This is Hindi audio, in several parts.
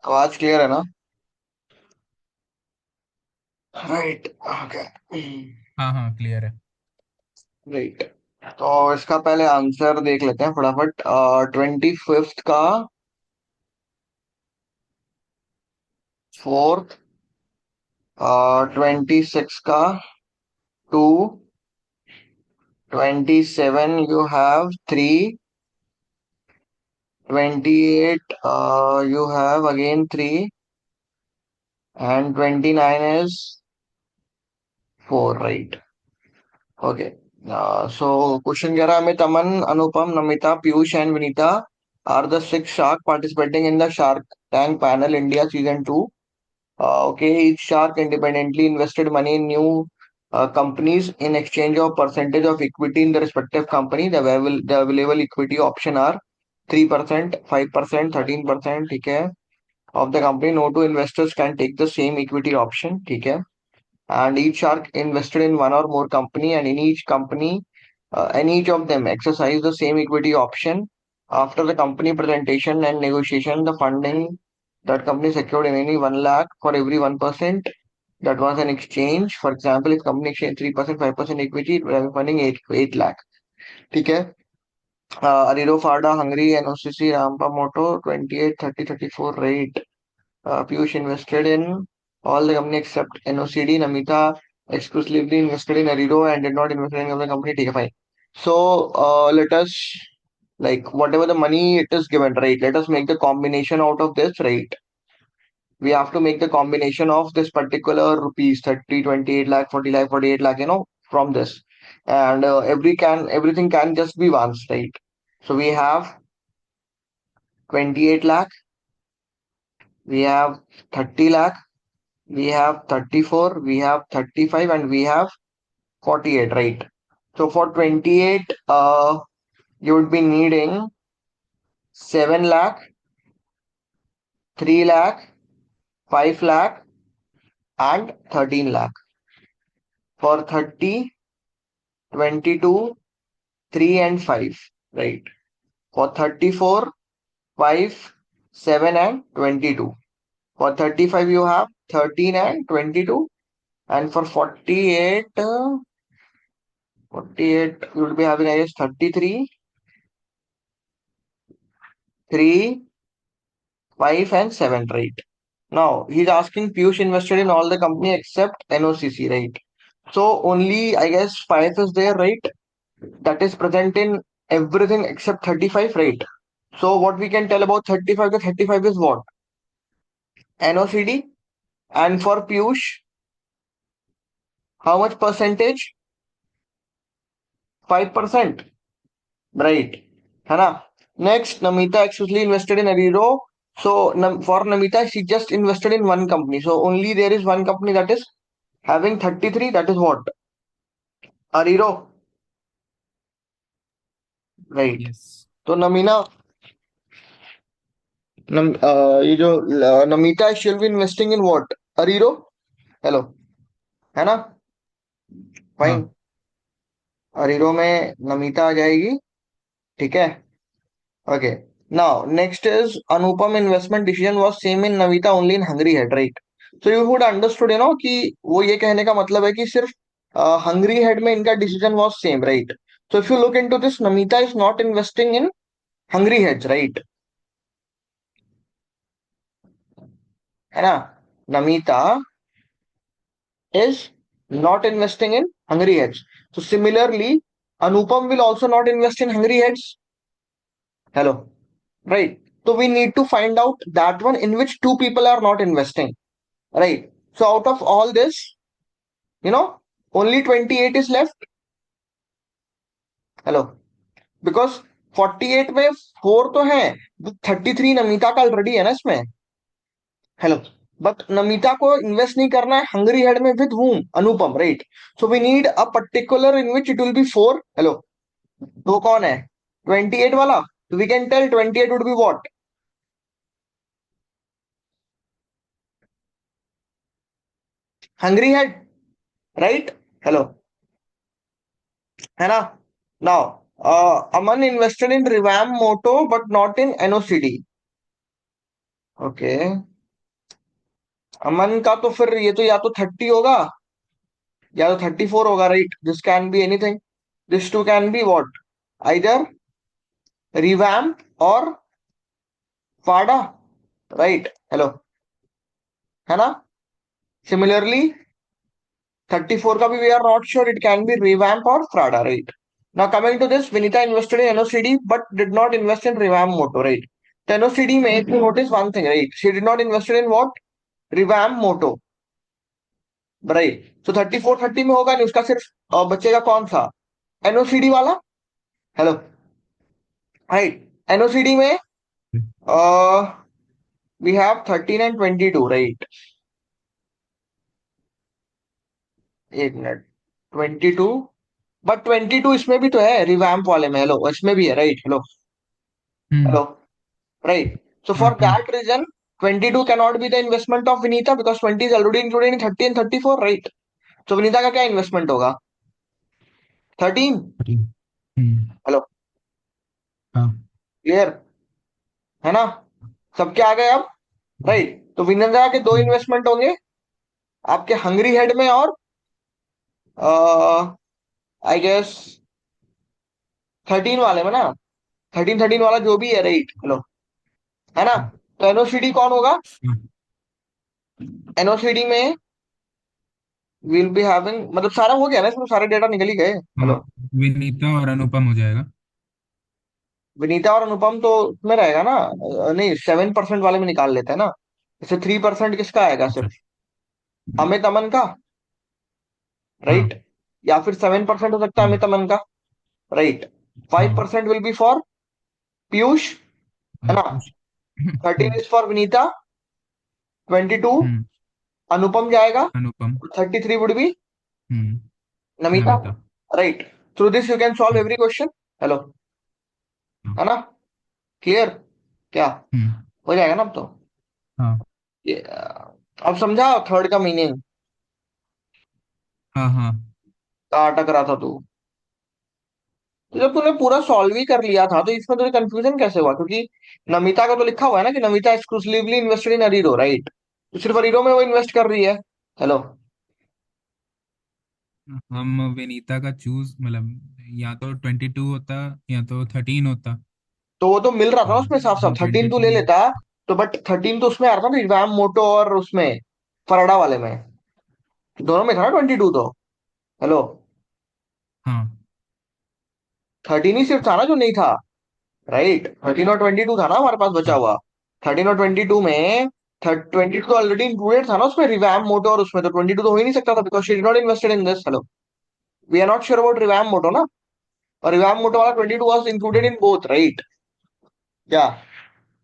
आवाज क्लियर है ना? राइट। ओके। हाँ हाँ, क्लियर है। राइट। तो इसका पहले आंसर देख लेते हैं फटाफट। 25th का फोर्थ, 26 का to, 27 you have three, 28 you have again three, and 29 is four, right? Okay. So question कह रहा है, Amit, Aman, Anupam, Namita, Piyush and Vinita are the six shark participating in the Shark Tank Panel India Season 2. Okay, each shark independently invested money in new companies in exchange of percentage of equity in the respective company. The available equity option are 3%, 5%, 13%, ठीक है, of the company. No two investors can take the same equity option, ठीक है. And each shark invested in one or more company, and in each company, and each of them exercise the same equity option. After the company presentation and negotiation, the funding that company secured in any 1 lakh for every 1%. That was an exchange. For example, if company exchange 3%, 5% equity, it will be funding 8 lakh. ठीक है. Ariro Farda, Hungary, NOCC, Rampa Moto, 28, 30, 34, right. Piyush invested in all the company except NOCD. Namita exclusively invested in Ariro and did not invest in any of the company. ठीक है, fine. So let us, like, whatever the money it is given, right? Let us make the combination out of this, right? We have to make the combination of this particular rupees 30, 28 lakh, 40 lakh, 48 lakh, from this. And everything can just be once, right? So we have 28 lakh, we have 30 lakh, we have 34, we have 35, and we have 48, right? So for 28, you would be needing 7 lakh, 3 lakh, 5 lakh, and 13 lakh. For 30, 22, 3 and 5, right? For 34, 5, 7 and 22. For 35, you have 13 and 22. And for 48, 48, you will be having, I guess, 33, 3, 5 and 7, right? Now, he's asking Piyush invested in all the company except NOCC, right? So only, I guess, 5 is there, right? That is present in everything except 35, right? So what we can tell about 35, the 35 is what? NOCD. And for Piyush, how much percentage? 5%, right? है ना? Next, Namita exclusively invested in Ariro. So for Namita, she just invested in one company. So only there is one company that is having 33. That is what? Ariro, right? Yes. तो नमीना, ये जो Namita she'll be investing in what? Ariro. Hello, है ना? फाइन. हाँ अरीरो में नमिता आ जाएगी. ठीक है. Okay. Now next is Anupam investment decision was same in Navita only in Hungary head, right? So you would understood, कि वो ये कहने का मतलब है कि सिर्फ हंगरी हेड में इनका decision was same, right? So if you look into this, Namita is not investing in Hungary heads, right? है ना? Namita is not investing in hungry heads. So similarly, Anupam will also not invest in hungry heads. Hello, right? So we need to find out that one in which two people are not investing, right? So out of all this, only 28 is left. Hello, because 48 में 4 तो है, 33 नमिता का ऑलरेडी है ना इसमें. हेलो. बट नमिता को इन्वेस्ट नहीं करना है हंगरी हेड में with whom? Anupam, right? So we need a particular in which it will be 4. Hello. तो कौन है? 28 वाला. तो we can tell 28 would be what? Hungry head, right? Hello, है ना? Now, Aman invested in revamp moto but not in NOCD. Okay. Aman का तो फिर ये तो या तो 30 होगा या तो 34 होगा, right? This can be anything, this too can be what, either revamp और फाडा, राइट? हेलो, है ना? सिमिलरली 34 का भी we are not sure, it can be revamp और Frada, right? Now coming to this, Vinita invested in NOCD but did not invest in revamp moto, right? तो एनओसीडी में you notice one thing, right? She did not invested in what, revamp moto, right? तो 34 30 में होगा नहीं, उसका सिर्फ बचेगा कौन सा, एनओसीडी वाला। Hello, right? एनओसीडी में वी हैव 13 and 22, राइट? एक मिनट, 22, बट 22 इसमें भी तो है, रिवैम्प वाले में, हेलो, इसमें भी है, right? Hello, hmm. Hello, right? So for हाँ हाँ। that reason, 22 cannot be the investment of Vinita because 20 is already included in 30 and 34, right? So Vinita का क्या इन्वेस्टमेंट होगा, 13। ठीक। हम्म। हेलो, हाँ। क्लियर, है ना? सब क्या आ गए अब, राइट? तो विनिता के दो हम्म। इन्वेस्टमेंट होंगे, आपके हंगरी हेड में और आई गेस 13 वाले में ना, 13 वाला जो भी है, राइट? हेलो, है ना? तो एनओसीडी कौन होगा, हाँ एनओसीडी में विल बी हैविंग, मतलब सारा हो गया ना, इसमें सारे डेटा निकल ही गए। हाँ, हेलो, विनीता और अनुपम हो जाएगा। विनीता और अनुपम तो उसमें रहेगा ना, नहीं, 7% वाले में निकाल लेते हैं ना। जैसे 3% किसका आएगा, अच्छा। सिर्फ अमित अमन का, हाँ। राइट? या फिर 7% हो सकता है हाँ। अमित अमन का, राइट? फाइव हाँ। Percent will be for Piyush, है ना? कुछ। 13 इज फॉर विनीता, 22 हम्म। अनुपम जाएगा, अनुपम। 33 would be hmm. Namita, Namita. Right? Through this you can solve hmm. Every question. Hello, हाँ। है ना? क्लियर, क्या हम्म। हो जाएगा ना अब तो? हाँ ये अब समझा थर्ड का मीनिंग, हाँ। हाँ। कहाँ अटक रहा था तू? तो जब तूने पूरा सॉल्व ही कर लिया था तो इसमें तुझे कंफ्यूजन कैसे हुआ? क्योंकि नमिता का तो लिखा हुआ है ना कि Namita exclusively invested in Ariro, right? तो सिर्फ अरीरो में वो इन्वेस्ट कर रही है। हेलो, हम विनीता का चूज मतलब या तो 22 होता या तो 13 होता। तो वो तो मिल रहा था ना उसमें साफ साफ, हम 13 तू 22। ले लेता। तो बट 13 तो उसमें आ रहा था ना, रिवैम मोटो और उसमें फराडा वाले में, दोनों में था ना 22 तो। हेलो, हाँ 13 ही सिर्फ था ना जो नहीं था, राइट? 13 और 22 था ना हमारे पास बचा हाँ। हुआ। 13 और 22 में 22 तो ऑलरेडी इंक्लूडेड था ना उसमें, रिवैम मोटो और उसमें, तो 22 तो हो ही नहीं सकता था because she did not invested in this. Hello, we are not sure about revamp moto ना, और रिवैम मोटो वाला 22 वाज इंक्लूडेड हाँ। In both, right? क्या,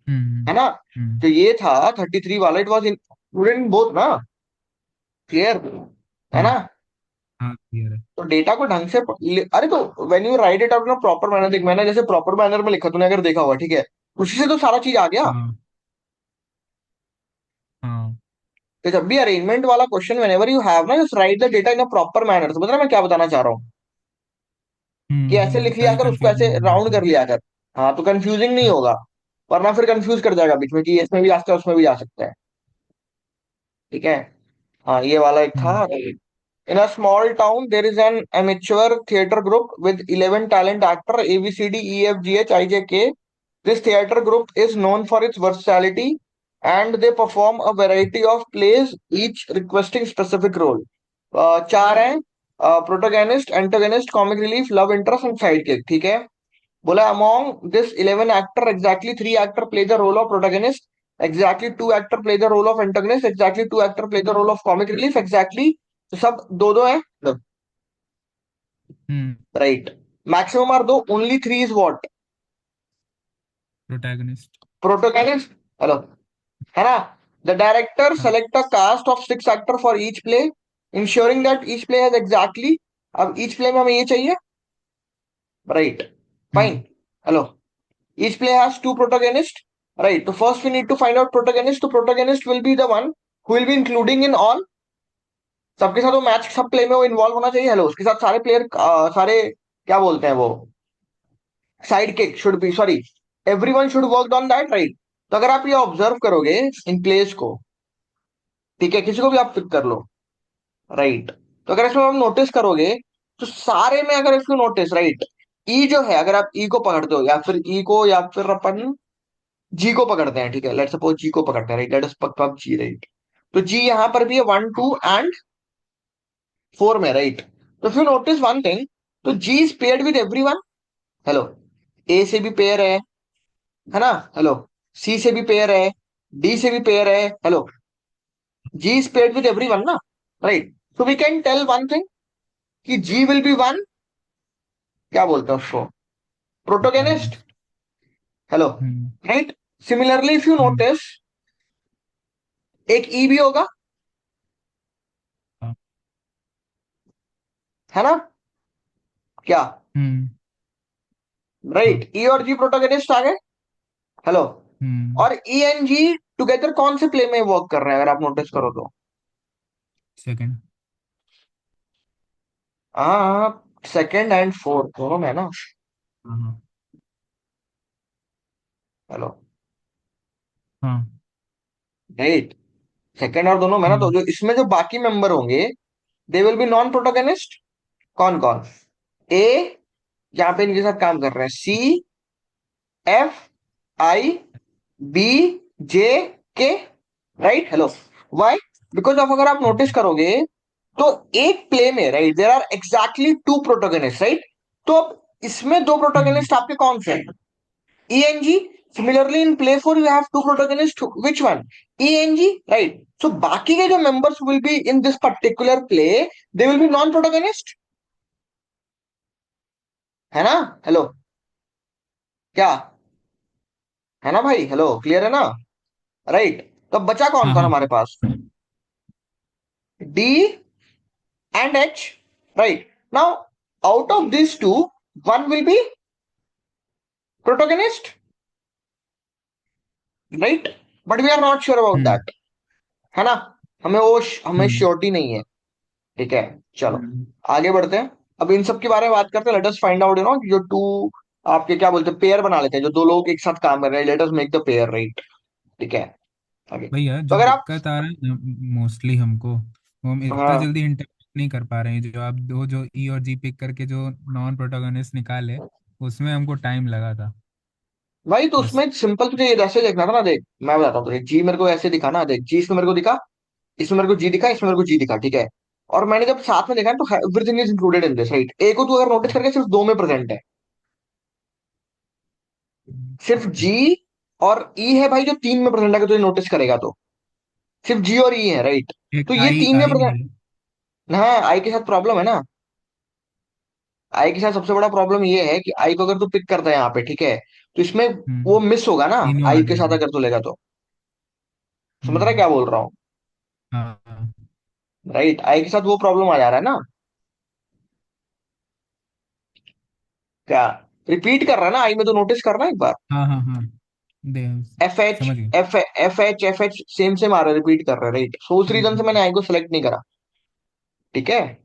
हम्म। है ना? हम्म। तो ये था 33 वाला, it was included in both ना, क्लियर, है हाँ। ना? हाँ क्लियर है। तो डेटा को ढंग से अरे तो when you right it out in proper manner, देख मैंने जैसे प्रॉपर मैनर में लिखा, तूने अगर देखा होगा, ठीक है, उसी से तो सारा चीज आ गया। हाँ। हाँ। तो जब भी अरेंजमेंट वाला क्वेश्चन व्हेनेवर यू हैव ना, just right the data in a proper manner. तो मतलब मैं क्या बताना चाह रहा हूँ कि ऐसे लिख लिया ताकि कर, उसको कंफ्यूजन ऐसे नहीं राउंड होगा। कर लिया कर। हाँ, तो कंफ्यूजिंग नहीं होगा, वरना फिर कंफ्यूज कर जाएगा बीच में कि इसमें भी आ सकता है उसमें भी आ सकता है, ठीक है? हाँ, ये वाला एक था। हम्म। In a small town, there is an amateur theatre group with 11 talent actor A B C D E F G H I J K. This theatre group is known for its versatility and they perform a variety of plays, each requesting specific role. चार हैं, protagonist, antagonist, comic relief, love interest and side kick, ठीक है? बोला among this 11 actor exactly 3 actor play the role of protagonist, exactly 2 actor play the role of antagonist, exactly 2 actor play the role of comic relief, exactly, तो सब दो दो है, हम्म। राइट? मैक्सिमम आर दो, only 3 is what, protagonist. Protagonist. Hello, है ना? द डायरेक्टर हाँ। Select a cast of 6 actor for each play, ensuring that each play has exactly, अब ईच प्ले में हमें ये चाहिए, right? Fine, hmm. Hello, each play has two protagonists, right? So first we need to find out protagonist. So protagonist will be the one who will be including in all, सबके साथ वो मैच, सब प्ले में वो इन्वॉल्व होना चाहिए। हेलो, उसके साथ सारे प्लेयर, सारे क्या बोलते हैं वो, side kick should be, sorry, everyone should work on that, right? तो अगर आप ये ऑब्जर्व करोगे इन प्लेस को, ठीक है, किसी को भी आप पिक कर लो। राइट। तो अगर इसमें आप नोटिस करोगे, तो सारे में अगर इसको नोटिस, राइट, ई जो है, अगर आप ई को पकड़ते हो, या फिर ई को, या फिर अपन जी को पकड़ते हैं, ठीक है, लेट्स सपोज जी को पकड़ते हैं, राइट, लेट अस पक पक जी, राइट। तो जी यहां पर भी है 1 2 एंड 4 में, राइट। तो फिर नोटिस वन थिंग, तो G is paired with everyone. Hello, A से भी पेयर है ना, हेलो, सी से भी पेयर है, डी से भी पेयर है, hello, G is paired with everyone ना, right. So we can tell one thing कि जी विल बी वन, क्या बोलते हैं उसको, protagonist. Protagonist. Hello, hmm. Right. Similarly if you hmm. Notice, एक ई भी होगा, हाँ। है ना, क्या, हम्म। हाँ। राइट, ई और जी प्रोटोगेनिस्ट आ गए। हेलो, हम्म। और ई एंड जी टुगेदर कौन से प्ले में वर्क कर रहे हैं, अगर आप नोटिस करो तो। सेकंड। हाँ, सेकंड एंड फोर्थ दोनों में है ना। हाँ हाँ। हेलो, हाँ। राइट, सेकंड और दोनों में ना, तो हम्म। जो इसमें जो बाकी मेंबर होंगे, they will be non protagonist. कौन कौन, ए, यहाँ पे इनके साथ काम कर रहे हैं, सी, F, I, B, J, K, right. Hello, why, because of, अगर आप नोटिस करोगे, तो एक प्ले में, right, there are exactly 2 protagonist, right. तो अब इसमें दो हम्म। प्रोटोगेनिस्ट आपके कौन से हैं, E and G. Similarly, in play 4, you have two protagonists. Which one? E and G, right? So, बाकी के जो members will be in this particular play, they will be non-protagonist, है ना। हेलो, क्या, है ना भाई, हेलो, क्लियर है ना, राइट। तो अब बचा कौन हाँ कौन हाँ। हमारे पास, D and H, right? Now, out of these two, one will be protagonist, right? But we are not sure about hmm. that, है ना। हमें हम्म। श्योरिटी नहीं है। ठीक है, चलो हम्म। आगे बढ़ते हैं। अब इन सब के बारे में बात करते हैं। लेट अस फाइंड आउट, जो टू, आपके क्या बोलते हैं, पेयर बना लेते हैं, जो दो लोग एक साथ काम कर रहे हैं, let us make the pair, right. ठीक है, आगे। भैया तो जो अगर आप, दिक्कत आ रहा है मोस्टली हमको, वो हम इतना हाँ जल्दी इंटरप्रेट नहीं कर पा रहे हैं। जो आप दो जो ई और जी पिक करके जो नॉन प्रोटोगनिस्ट निकाले, उसमें हमको टाइम लगा था भाई, तो बस। उसमें सिंपल तुझे ये ऐसे देखना था ना, देख मैं बताता हूँ तुझे, जी मेरे को ऐसे दिखा ना, देख जी इसमें मेरे को दिखा, इसमें मेरे को जी दिखा, इसमें मेरे को जी दिखा, ठीक है। और मैंने जब साथ में देखा ना, तो everything is included in this, right. A को तू अगर नोटिस करके, सिर्फ दो में प्रेजेंट है, सिर्फ जी और ई है भाई, जो तीन में प्रेजेंट है, तुझे नोटिस करेगा तो सिर्फ जी और ई है, राइट। एक तो ये आई तीन में आई भी प्रेजेंट, है। हाँ, आई के साथ प्रॉब्लम है ना। आई के साथ सबसे बड़ा प्रॉब्लम ये है कि आई को अगर तू पिक करता है यहाँ पे, ठीक है, तो इसमें वो मिस होगा ना, तीनों आ आई के साथ जाएगा। अगर तू लेगा तो। समझ रहा है हम्म। क्या बोल रहा हूँ, हाँ हाँ। राइट। आई के साथ वो प्रॉब्लम आ जा रहा है ना, क्या, रिपीट कर रहा है ना, आई में तो नोटिस करना एक बार। हाँ हाँ हाँ। दे एफ एच, समझ गए। एफ एच सेम सेम आ रहा है, रिपीट कर रहे हैं, राइट। सो उस रीजन से मैंने हम्म। आई को सिलेक्ट नहीं करा। ठीक है, हाँ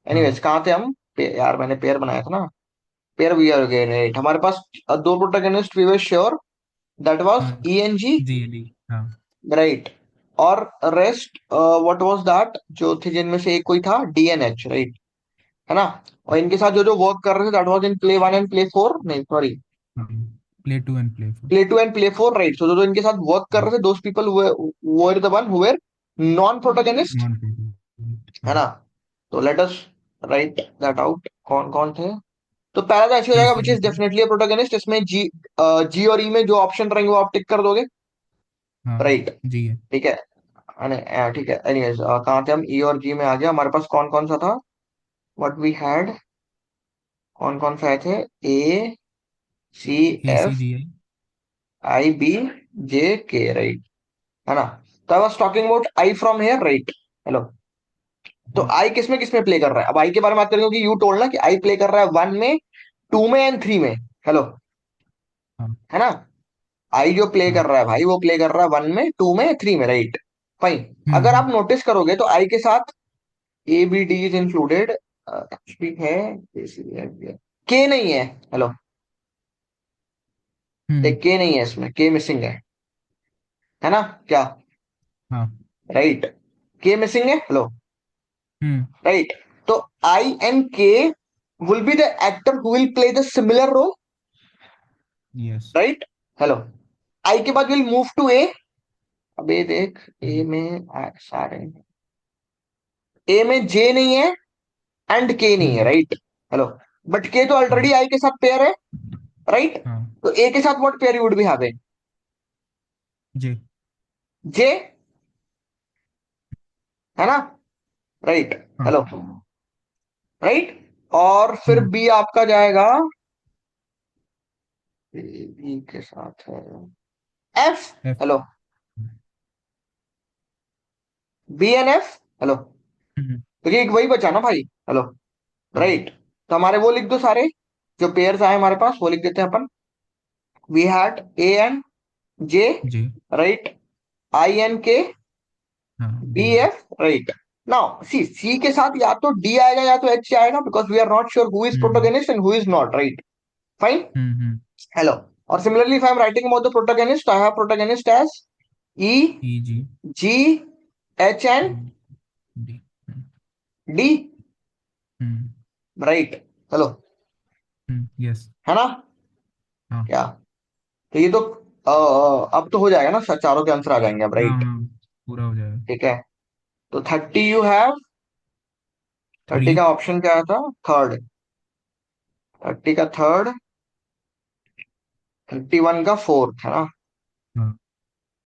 एनीवेज कहाँ थे हम, यार मैंने पेयर बनाया था ना, पेयर वी आर गए, राइट। हमारे पास दो protagonist, we were sure, that was हाँ। ई एन जी, जी जी। हाँ राइट। और रेस्ट व्हाट वाज दैट, जो थे जिनमें से एक कोई था डी एन एच, राइट, है ना। और इनके साथ जो जो वर्क कर रहे थे, that was in play 1 and play 4, नहीं सॉरी, हाँ। Play two and play four. Play 2 and play 4, right. सो जो जो इनके साथ वर्क कर रहे थे, those people were the one who were non protagonist, non play. है हाँ। ना। तो let us write that out, कौन कौन थे। तो पहला तो ऐसे हो ए जाएगा, से विच बी इज तक। Definitely a protagonist. इसमें जी, जी और ई में जो ऑप्शन रहेंगे वो आप टिक कर दोगे, हाँ। राइट। जी है। ठीक है, ठीक है, एनीवेज कहाँ थे हम, ई और जी में आ गया। हमारे पास कौन कौन सा था, व्हाट वी हैड, कौन कौन से आए थे, ए, सी, ए सी एफ, जी है। आई, बी, जे, के, राइट, है ना। तो I was talking about I from here, right. Hello, तो हाँ आई किस में प्ले कर रहा है, अब आई के बारे में बात करेंगे, कि यू टोल्ड ना कि आई प्ले कर रहा है 1 में, 2 में एंड 3 में। हेलो, हाँ है ना। आई जो प्ले हाँ। कर रहा है भाई, वो प्ले कर रहा है 1 में, 2 में, 3 में, राइट। फाइन। अगर आप हम्म। नोटिस करोगे, तो आई के साथ A B D is included, है, के नहीं है। Hello, hmm. देख के नहीं है इसमें, के मिसिंग है ना, क्या, हाँ। राइट। के मिसिंग है, हेलो, हम्म। राइट। तो I and K will be the actor who will play the similar role, yes. Right, hello. I के बाद विल मूव टू ए। अब ये देख, ए हम्म। में सारे, ए में जे नहीं है एंड के नहीं है, हम्म। Right, hello. बट के तो हाँ। ऑलरेडी आई के साथ पेयर है, राइट। हाँ। तो ए के साथ what pair would be having? J. J, है ना, राइट, हाँ। Hello, right. और फिर हम्म। बी आपका जाएगा, बी के साथ है F, F. Hello, B and F, hello. Hmm. तो ये वही बचा ना भाई, हेलो, हाँ। राइट। तो हमारे वो लिख दो सारे, जो पेयर्स आए हमारे पास वो लिख देते हैं अपन। We had A and J, J. Right, I and K, हाँ। B D I. F, right. Now C, C के साथ या तो डी आएगा या तो एच आएगा, because we are not sure who is hmm. Protagonist and who is not, right, fine, hmm. Hello. और similarly if I am writing about the protagonist, I have protagonist as E, E G. G, H N, D. D, hmm. Right, hello, yes. है ना, हाँ। क्या? तो ये तो अब तो हो जाएगा ना, चारों के आंसर आ जाएंगे अब, हाँ। राइट। हाँ। पूरा हो जाएगा। ठीक है, तो 30 यू हैव, थ्री। 30 का ऑप्शन क्या था, थर्ड, 30 का थर्ड, 31 का फोर्थ, है ना। हाँ।